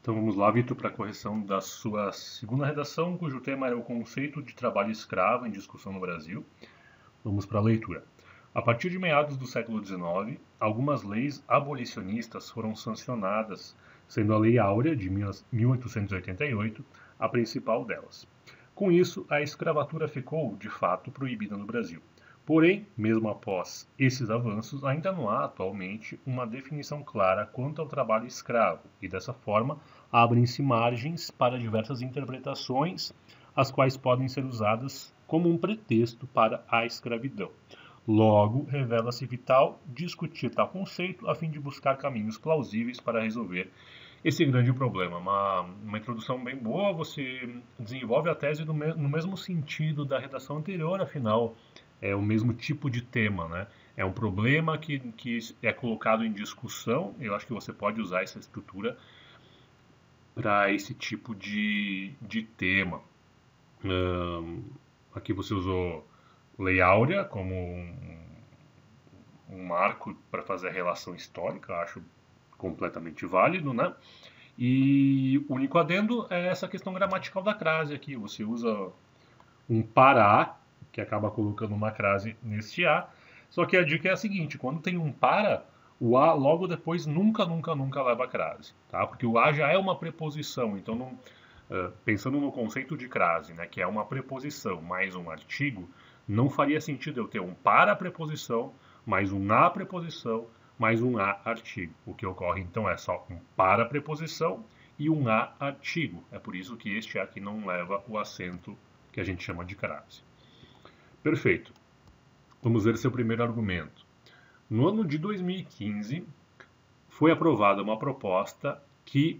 Então vamos lá, Vitor, para a correção da sua segunda redação, cujo tema era o conceito de trabalho escravo em discussão no Brasil. Vamos para a leitura. A partir de meados do século XIX, algumas leis abolicionistas foram sancionadas, sendo a Lei Áurea, de 1888, a principal delas. Com isso, a escravatura ficou, de fato, proibida no Brasil. Porém, mesmo após esses avanços, ainda não há atualmente uma definição clara quanto ao trabalho escravo, e dessa forma abrem-se margens para diversas interpretações, as quais podem ser usadas como um pretexto para a escravidão. Logo, revela-se vital discutir tal conceito a fim de buscar caminhos plausíveis para resolver esse grande problema. Uma introdução bem boa, você desenvolve a tese no mesmo sentido da redação anterior, afinal, é o mesmo tipo de tema, né? É um problema que é colocado em discussão. Eu acho que você pode usar essa estrutura para esse tipo de tema. Aqui você usou Lei Áurea como um marco para fazer a relação histórica, acho completamente válido, né? E o único adendo é essa questão gramatical da crase aqui. Você usa um para, que acaba colocando uma crase neste A. Só que a dica é a seguinte: quando tem um para, o A logo depois nunca, nunca, nunca leva crase, tá? Porque o A já é uma preposição, então não, pensando no conceito de crase, né, que é uma preposição mais um artigo, não faria sentido eu ter um para preposição, mais um na preposição, mais um a artigo. O que ocorre então é só um para preposição e um a artigo. É por isso que este aqui não leva o acento que a gente chama de crase. Perfeito. Vamos ver seu primeiro argumento. No ano de 2015, foi aprovada uma proposta que,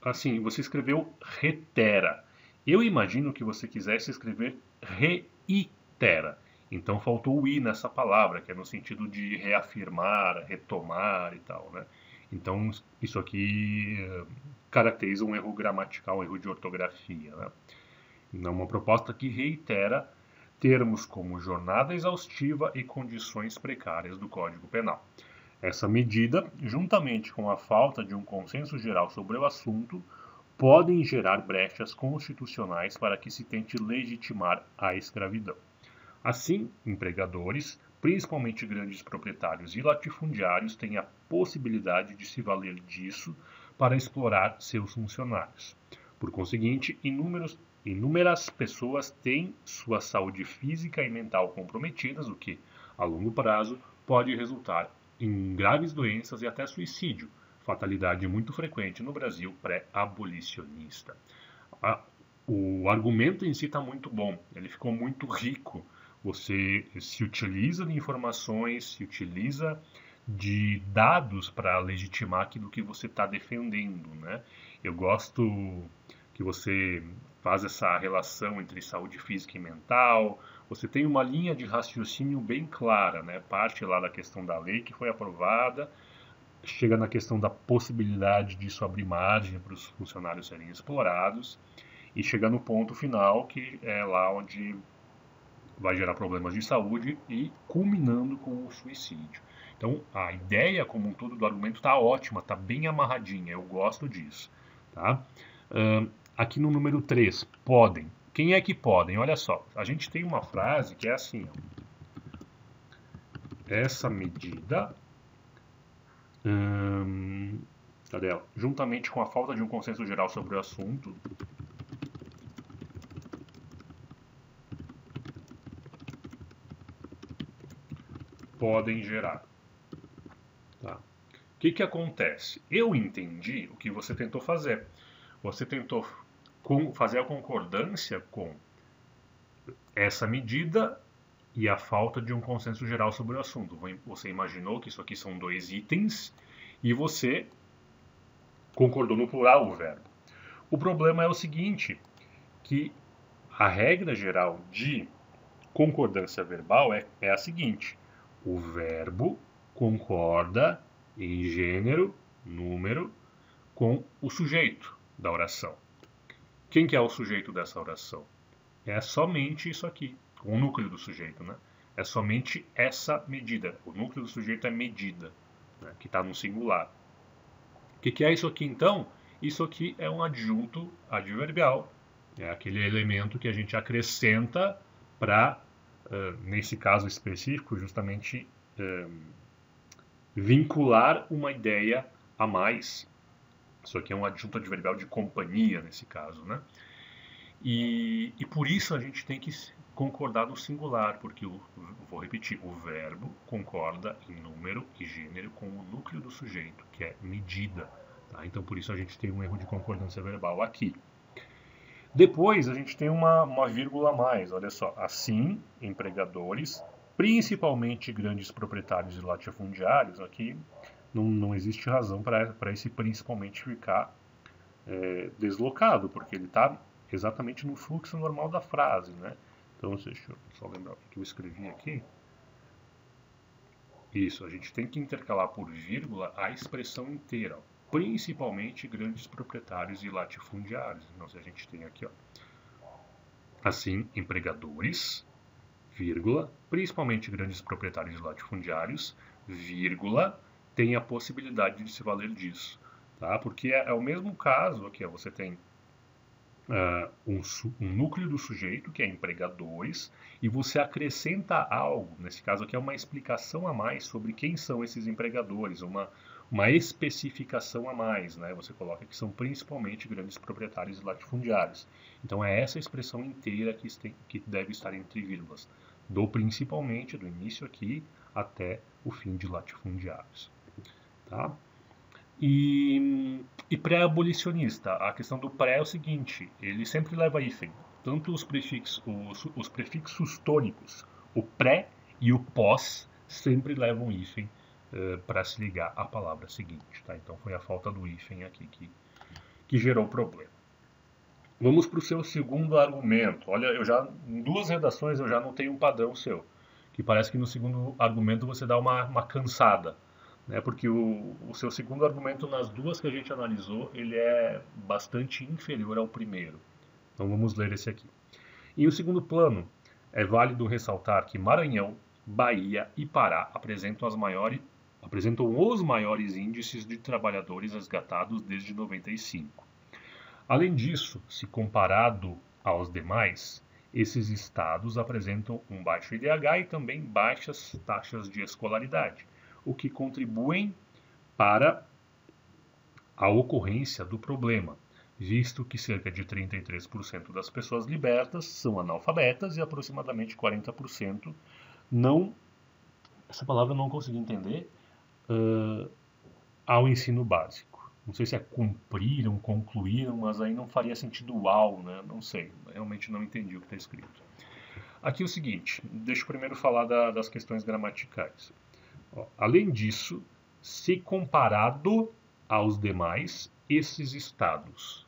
assim, você escreveu reitera. Eu imagino que você quisesse escrever reitera. Então faltou o i nessa palavra, que é no sentido de reafirmar, retomar e tal, né? Então isso aqui caracteriza um erro gramatical, um erro de ortografia, né? Não uma proposta que reitera termos como jornada exaustiva e condições precárias do Código Penal. Essa medida, juntamente com a falta de um consenso geral sobre o assunto, podem gerar brechas constitucionais para que se tente legitimar a escravidão. Assim, empregadores, principalmente grandes proprietários e latifundiários, têm a possibilidade de se valer disso para explorar seus funcionários. Por conseguinte, inúmeras pessoas têm sua saúde física e mental comprometidas, o que, a longo prazo, pode resultar em graves doenças e até suicídio, fatalidade muito frequente no Brasil pré-abolicionista. O argumento em si está muito bom, ele ficou muito rico. Você se utiliza de informações, se utiliza de dados para legitimar aquilo que você está defendendo, né? Eu gosto que você faz essa relação entre saúde física e mental. Você tem uma linha de raciocínio bem clara, né? Parte lá da questão da lei que foi aprovada, chega na questão da possibilidade disso abrir margem para os funcionários serem explorados e chega no ponto final, que é lá onde vai gerar problemas de saúde e culminando com o suicídio. Então, a ideia como um todo do argumento está ótima, está bem amarradinha, eu gosto disso. Tá? Aqui no número 3, podem. Quem é que podem? Olha só, a gente tem uma frase que é assim: ó, essa medida, cadê ela? Juntamente com a falta de um consenso geral sobre o assunto, podem gerar. Tá? O que acontece? Eu entendi o que você tentou fazer. Você tentou fazer a concordância com essa medida e a falta de um consenso geral sobre o assunto. Você imaginou que isso aqui são dois itens e você concordou no plural o verbo. O problema é o seguinte, que a regra geral de concordância verbal é a seguinte: o verbo concorda em gênero, número, com o sujeito da oração. Quem que é o sujeito dessa oração? É somente isso aqui, o núcleo do sujeito, né? É somente essa medida. O núcleo do sujeito é medida, né? Que está no singular. O que é isso aqui então? Isso aqui é um adjunto adverbial. É aquele elemento que a gente acrescenta para, nesse caso específico, justamente vincular uma ideia a mais. Isso aqui é um adjunto adverbial de companhia, nesse caso, né? E por isso a gente tem que concordar no singular, porque, vou repetir, o verbo concorda em número e gênero com o núcleo do sujeito, que é medida. Tá? Então, por isso a gente tem um erro de concordância verbal aqui. Depois, a gente tem uma vírgula a mais, olha só. Assim, empregadores, principalmente grandes proprietários e latifundiários, aqui não existe razão para esse principalmente ficar deslocado, porque ele está exatamente no fluxo normal da frase, né? Então, deixa eu só lembrar o que eu escrevi aqui. Isso, a gente tem que intercalar por vírgula a expressão inteira, principalmente grandes proprietários e latifundiários. Então, se a gente tem aqui, ó, assim, empregadores, vírgula, principalmente grandes proprietários e latifundiários, vírgula, tem a possibilidade de se valer disso, tá? Porque é o mesmo caso aqui, ó, você tem um núcleo do sujeito, que é empregadores, e você acrescenta algo, nesse caso aqui é uma explicação a mais sobre quem são esses empregadores, uma especificação a mais, né? Você coloca que são principalmente grandes proprietários e latifundiários. Então é essa expressão inteira que deve estar entre vírgulas, do principalmente, do início aqui, até o fim de latifundiários. Tá? E pré-abolicionista, a questão do pré é o seguinte, ele sempre leva hífen, tanto os prefixos tônicos, o pré e o pós, sempre levam hífen para se ligar à palavra seguinte. Tá? Então foi a falta do hífen aqui que gerou o problema. Vamos para o seu segundo argumento. Olha, em 2 redações eu já não tenho um padrão seu, que parece que no segundo argumento você dá uma cansada. Né, porque o seu segundo argumento nas 2 que a gente analisou, ele é bastante inferior ao primeiro. Então vamos ler esse aqui. Em o segundo plano, é válido ressaltar que Maranhão, Bahia e Pará apresentam os maiores índices de trabalhadores resgatados desde 95. Além disso, se comparado aos demais, esses estados apresentam um baixo IDH e também baixas taxas de escolaridade, o que contribuem para a ocorrência do problema, visto que cerca de 33% das pessoas libertas são analfabetas e aproximadamente 40% não, essa palavra eu não consegui entender, ao ensino básico. Não sei se é cumpriram, concluíram, mas aí não faria sentido ao, né? Não sei, realmente não entendi o que está escrito. Aqui é o seguinte, deixa eu primeiro falar das questões gramaticais. Além disso, se comparado aos demais, esses estados.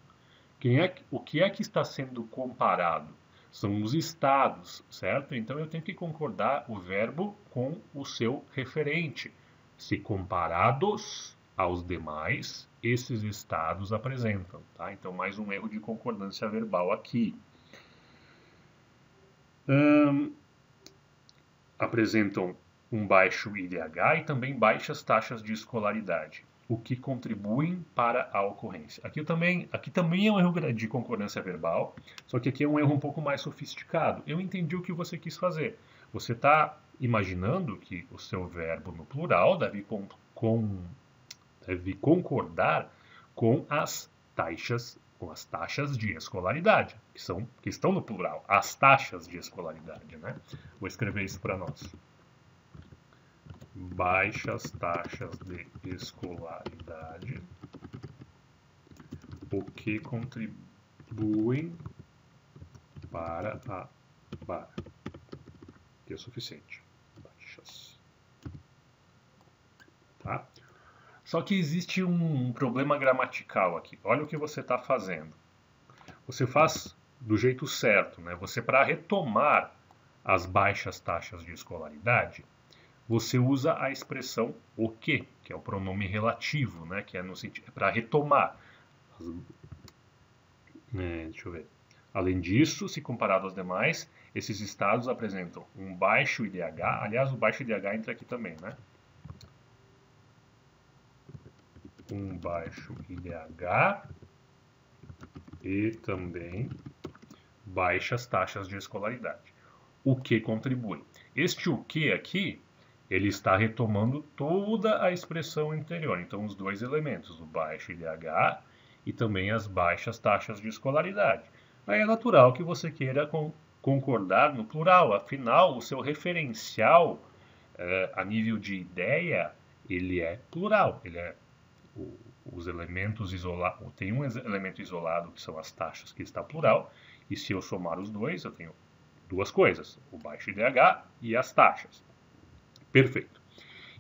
O que é que está sendo comparado? São os estados, certo? Então eu tenho que concordar o verbo com o seu referente. Se comparados aos demais, esses estados apresentam. Tá? Então mais um erro de concordância verbal aqui. Apresentam um baixo IDH e também baixas taxas de escolaridade, o que contribuem para a ocorrência. Aqui também é um erro de concordância verbal, só que aqui é um erro um pouco mais sofisticado. Eu entendi o que você quis fazer. Você está imaginando que o seu verbo no plural deve concordar com as taxas de escolaridade, que estão no plural, as taxas de escolaridade, né? Vou escrever isso para nós. Baixas taxas de escolaridade, o que contribuem para a barra, que é suficiente. Baixas. Tá? Só que existe um problema gramatical aqui. Olha o que você está fazendo. Você faz do jeito certo, né? Você, para retomar as baixas taxas de escolaridade, você usa a expressão o que é o pronome relativo, né? Que é no sentido para retomar. Deixa eu ver. Além disso, se comparado aos demais, esses estados apresentam um baixo IDH. Aliás, o baixo IDH entra aqui também, né? um baixo IDH e também baixas taxas de escolaridade. O que contribui? Este o que aqui, ele está retomando toda a expressão anterior. Então, os dois elementos, o baixo IDH e também as baixas taxas de escolaridade. Aí é natural que você queira concordar no plural. Afinal, o seu referencial a nível de ideia, ele é plural. Ele é os elementos isolados. Tem um elemento isolado que são as taxas que está plural. E se eu somar os dois, eu tenho duas coisas, o baixo IDH e as taxas. Perfeito.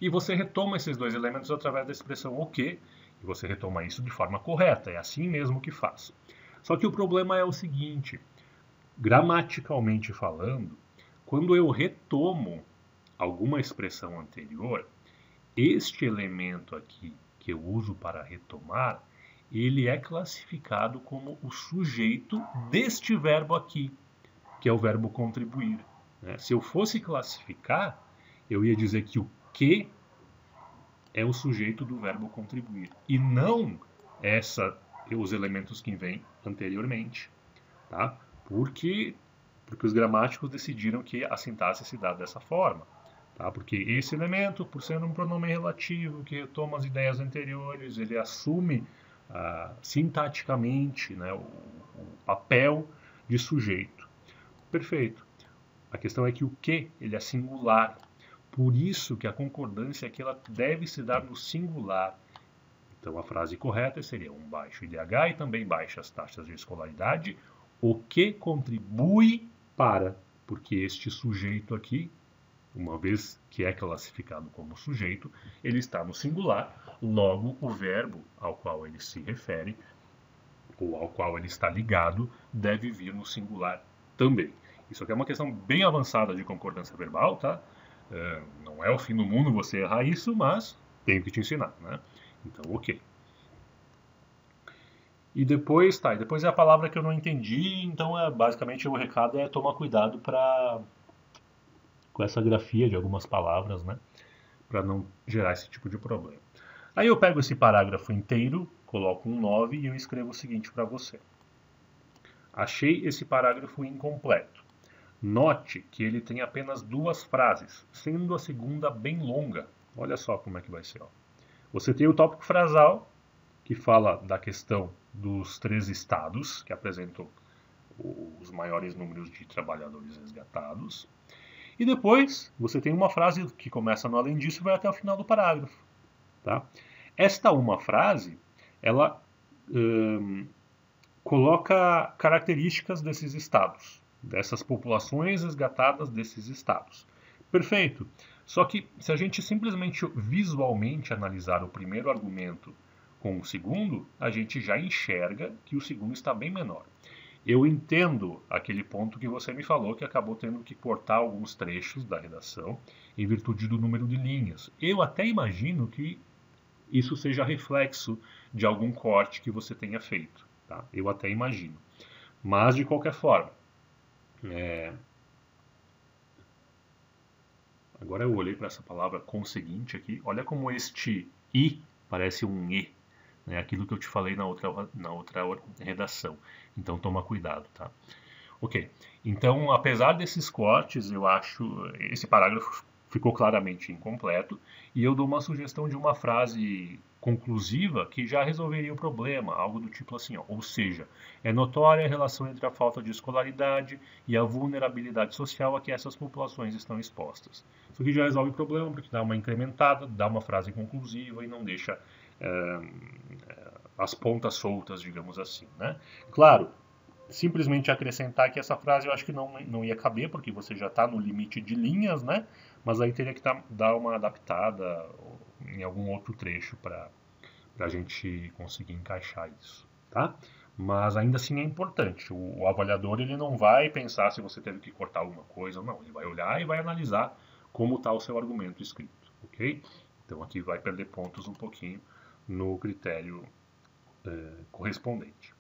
E você retoma esses dois elementos através da expressão o que, e você retoma isso de forma correta, é assim mesmo que faz. Só que o problema é o seguinte, gramaticalmente falando, quando eu retomo alguma expressão anterior, este elemento aqui que eu uso para retomar, ele é classificado como o sujeito deste verbo aqui, que é o verbo contribuir. Se eu fosse classificar, eu ia dizer que o que é o sujeito do verbo contribuir, e não os elementos que vêm anteriormente. Tá? Porque os gramáticos decidiram que a sintaxe se dá dessa forma. Tá? Porque esse elemento, por ser um pronome relativo que retoma as ideias anteriores, ele assume sintaticamente, né, o papel de sujeito. Perfeito. A questão é que o que ele é singular. Por isso que a concordância aqui ela deve se dar no singular. Então a frase correta seria um baixo IDH e também baixas taxas de escolaridade, o que contribui para, porque este sujeito aqui, uma vez que é classificado como sujeito, ele está no singular, logo o verbo ao qual ele se refere, ou ao qual ele está ligado, deve vir no singular também. Isso aqui é uma questão bem avançada de concordância verbal, tá? Não é o fim do mundo você errar isso, mas tenho que te ensinar, né? Então, ok. E depois é a palavra que eu não entendi, então basicamente o recado é tomar cuidado com essa grafia de algumas palavras, né? Para não gerar esse tipo de problema. Aí eu pego esse parágrafo inteiro, coloco um 9 e eu escrevo o seguinte para você. Achei esse parágrafo incompleto. Note que ele tem apenas duas frases, sendo a segunda bem longa. Olha só como é que vai ser. Ó. Você tem o tópico frasal, que fala da questão dos 3 estados, que apresentam os maiores números de trabalhadores resgatados. E depois você tem uma frase que começa no além disso e vai até o final do parágrafo. Tá? Esta uma frase, ela coloca características desses estados, dessas populações resgatadas desses estados. Perfeito. Só que se a gente simplesmente visualmente analisar o primeiro argumento com o segundo, a gente já enxerga que o segundo está bem menor. Eu entendo aquele ponto que você me falou, que acabou tendo que cortar alguns trechos da redação em virtude do número de linhas. Eu até imagino que isso seja reflexo de algum corte que você tenha feito. Tá? Eu até imagino. Mas, de qualquer forma, agora eu olhei para essa palavra conseguinte aqui. Olha como este I parece um E. Né? Aquilo que eu te falei na outra redação. Então, toma cuidado. Tá? Ok. Então, apesar desses cortes, eu acho esse parágrafo ficou claramente incompleto. E eu dou uma sugestão de uma frase conclusiva que já resolveria o problema, algo do tipo assim, ó, ou seja, é notória a relação entre a falta de escolaridade e a vulnerabilidade social a que essas populações estão expostas. Isso aqui já resolve o problema porque dá uma incrementada, dá uma frase conclusiva e não deixa as pontas soltas, digamos assim, né? Claro, simplesmente acrescentar que essa frase eu acho que não ia caber, porque você já está no limite de linhas, né? Mas aí teria que dar uma adaptada em algum outro trecho para a gente conseguir encaixar isso, tá? Mas ainda assim é importante. O avaliador ele não vai pensar se você teve que cortar alguma coisa ou não. Ele vai olhar e vai analisar como está o seu argumento escrito, ok? Então aqui vai perder pontos um pouquinho no critério correspondente.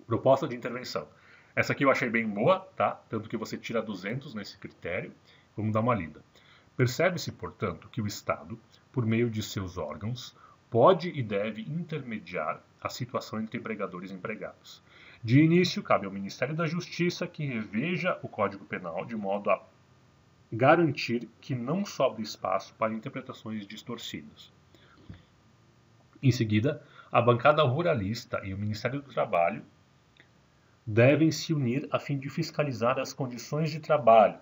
Proposta de intervenção. Essa aqui eu achei bem boa, tá? Tanto que você tira 200 nesse critério. Vamos dar uma lida. Percebe-se, portanto, que o Estado, por meio de seus órgãos, pode e deve intermediar a situação entre empregadores e empregados. De início, cabe ao Ministério da Justiça que reveja o Código Penal de modo a garantir que não sobre espaço para interpretações distorcidas. Em seguida, a bancada ruralista e o Ministério do Trabalho devem se unir a fim de fiscalizar as condições de trabalho,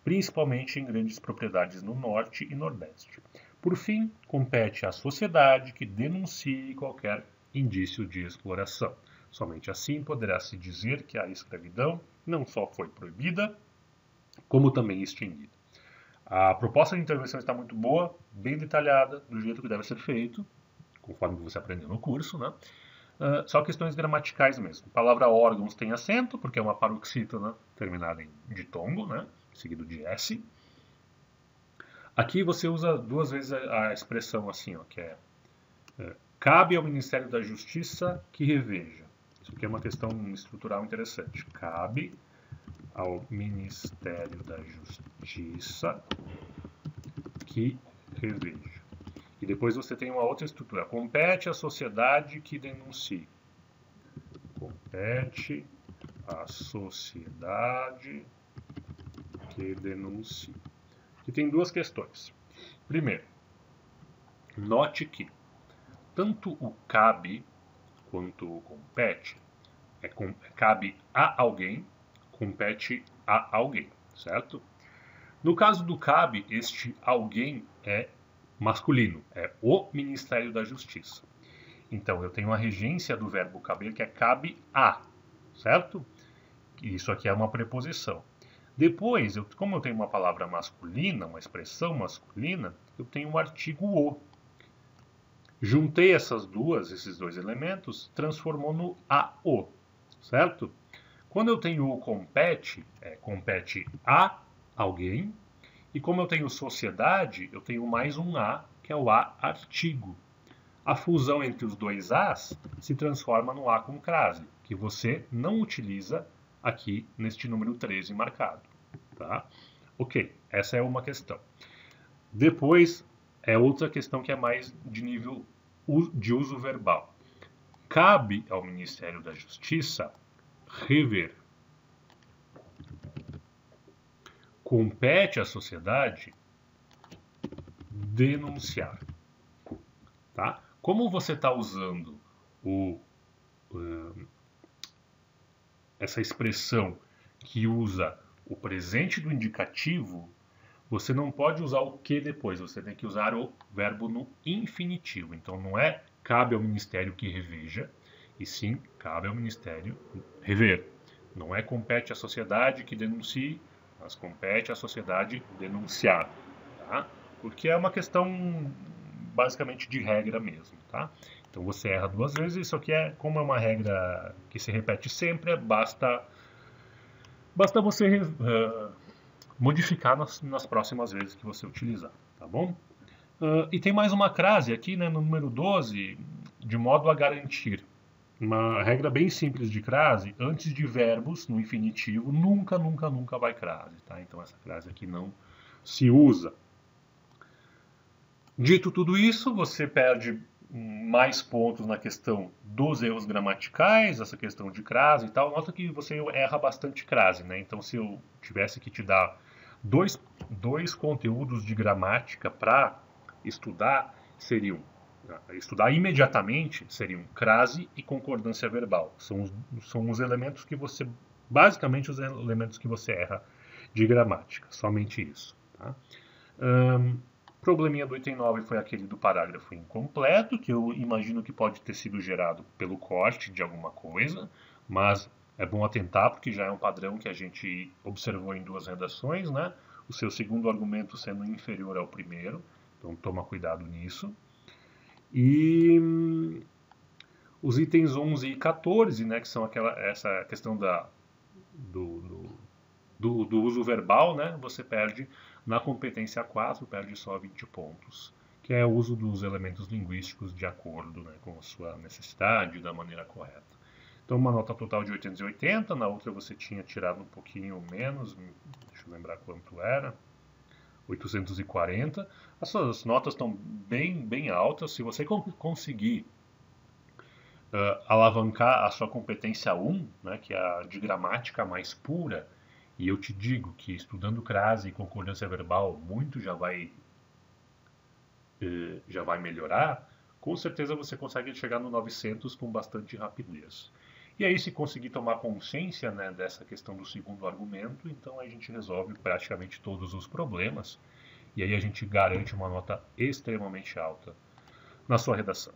principalmente em grandes propriedades no Norte e Nordeste. Por fim, compete à sociedade que denuncie qualquer indício de exploração. Somente assim poderá-se dizer que a escravidão não só foi proibida, como também extinguida. A proposta de intervenção está muito boa, bem detalhada, do jeito que deve ser feito, conforme você aprendeu no curso, né? Só questões gramaticais mesmo. A palavra órgãos tem acento, porque é uma paroxítona terminada em ditongo, né? Seguido de S. Aqui você usa duas vezes a expressão assim, ó, que é cabe ao Ministério da Justiça que reveja. Isso aqui é uma questão estrutural interessante. Cabe ao Ministério da Justiça que reveja. E depois você tem uma outra estrutura. Compete à sociedade que denuncie. Compete à sociedade que denuncie. Aqui tem duas questões. Primeiro, note que tanto o cabe quanto o compete cabe a alguém, compete a alguém, certo? No caso do cabe, este alguém é masculino, é o Ministério da Justiça. Então, eu tenho a regência do verbo caber, que é cabe a, certo? Isso aqui é uma preposição. Depois, como eu tenho uma palavra masculina, uma expressão masculina, eu tenho o artigo o. Juntei esses dois elementos, transformou no a-o, certo? Quando eu tenho o compete, compete a alguém, e como eu tenho sociedade, eu tenho mais um a, que é o a artigo. A fusão entre os dois as se transforma no a com crase, que você não utiliza aqui neste número 13 marcado. Tá? Ok, essa é uma questão. Depois, é outra questão que é mais de nível de uso verbal. Cabe ao Ministério da Justiça rever. Compete à sociedade denunciar. Tá? Como você está usando essa expressão que usa o presente do indicativo, você não pode usar o que depois, você tem que usar o verbo no infinitivo. Então não é cabe ao Ministério que reveja, e sim cabe ao Ministério rever. Não é compete à sociedade que denuncie, mas compete à sociedade denunciar. Tá? Porque é uma questão basicamente de regra mesmo. Tá? Então você erra duas vezes, isso aqui como é uma regra que se repete sempre, basta você modificar nas próximas vezes que você utilizar, tá bom? E tem mais uma crase aqui, né, no número 12, de modo a garantir. Uma regra bem simples de crase, antes de verbos no infinitivo, nunca vai crase, tá? Então essa crase aqui não se usa. Dito tudo isso, você perde mais pontos na questão dos erros gramaticais, essa questão de crase e tal. Nota que você erra bastante crase, né? Então se eu tivesse que te dar dois conteúdos de gramática para estudar, estudar imediatamente, seriam crase e concordância verbal. São os elementos que você, basicamente os elementos que você erra de gramática, somente isso. Tá? Probleminha do item 9 foi aquele do parágrafo incompleto, que eu imagino que pode ter sido gerado pelo corte de alguma coisa, mas é bom atentar porque já é um padrão que a gente observou em duas redações, né? O seu segundo argumento sendo inferior ao primeiro, então toma cuidado nisso. E os itens 11 e 14, né, que são essa questão do uso verbal, né, você perde na competência 4, perde só 20 pontos, que é o uso dos elementos linguísticos de acordo, né, com a sua necessidade da maneira correta. Então, uma nota total de 880, na outra você tinha tirado um pouquinho menos, deixa eu lembrar quanto era, 840. As suas notas estão bem altas. Se você conseguir alavancar a sua competência 1, né, que é a de gramática mais pura, e eu te digo que estudando crase e concordância verbal muito já vai melhorar, com certeza você consegue chegar no 900 com bastante rapidez. E aí, se conseguir tomar consciência, né, dessa questão do segundo argumento, então a gente resolve praticamente todos os problemas. E aí a gente garante uma nota extremamente alta na sua redação.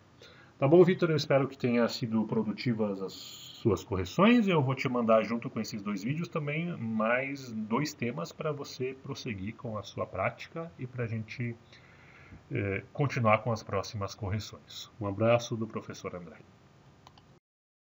Tá bom, Vitor? Eu espero que tenha sido produtivas as suas correções. Eu vou te mandar, junto com esses 2 vídeos, também mais 2 temas para você prosseguir com a sua prática e para a gente continuar com as próximas correções. Um abraço do professor André.